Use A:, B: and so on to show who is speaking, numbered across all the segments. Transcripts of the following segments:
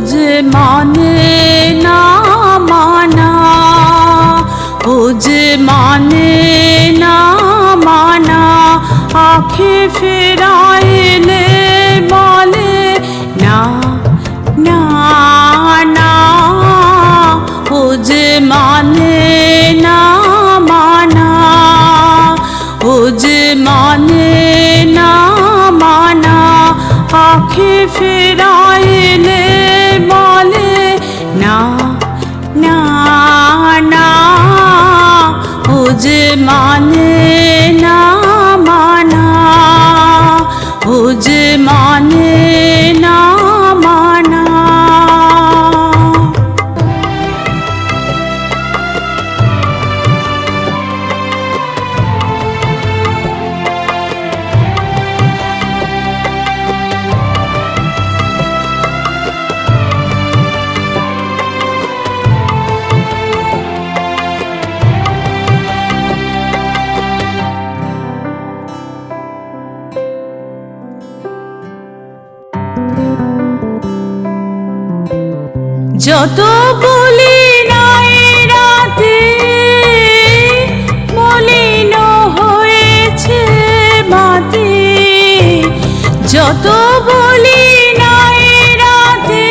A: যে মানে না মানা, ও যে মানে না মানা, আঁখে ফেরাইলে বলে না না না। ও যে মানে না মানা, ও যে মানে না মানা, আঁখে ফেরাইলে বলে না না না। ও যে মানে না মানা, ও যে মানে না মানা। যত বলি নাই রাতে, মলিন হয়েছে মাটি। যত বলি নাই রাতে,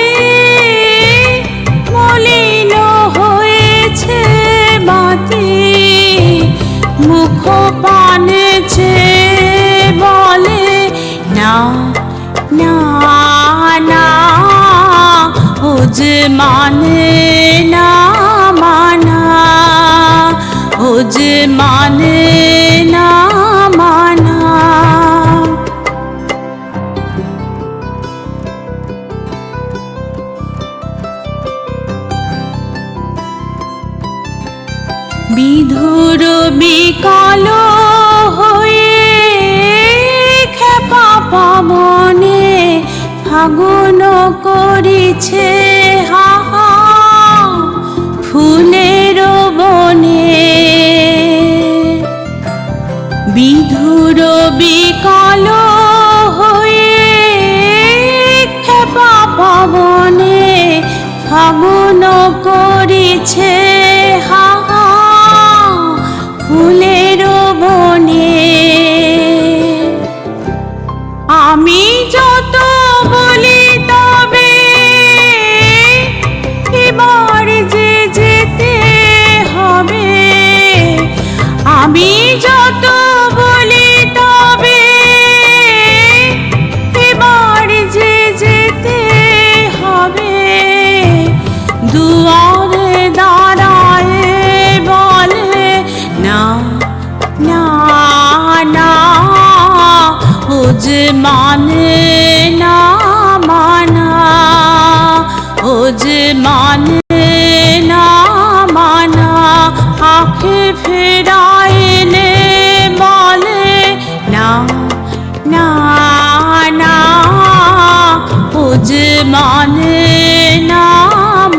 A: মলিন হয়েছে মাটি। মুখ পানে চেয়ে বলে না না না। ও যে মানে না মানা, ও যে মানে না মানা। বিধুর বিকল হয়ে খেপা পবনে ফাগুন করিছে হাহা ফুলের বনে। বিধুর বিকল হয়ে খেপা পবনে ফাগুন করিছে হাহা ফুলের বনে। আমি যত বলি তবে এবার যে যেতে হবে। আমি যত বলি তবে এবার যে যেতে হবে। দুয়ারে দাঁড়ায় বলে না না না। ও যে মানে না মানা, ও যে মানে না মানা, আঁখে ফেরাইলে বলে না না না। ও যে মানে না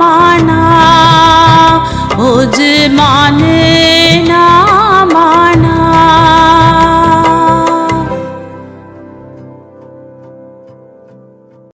A: মানা, ও যে মানে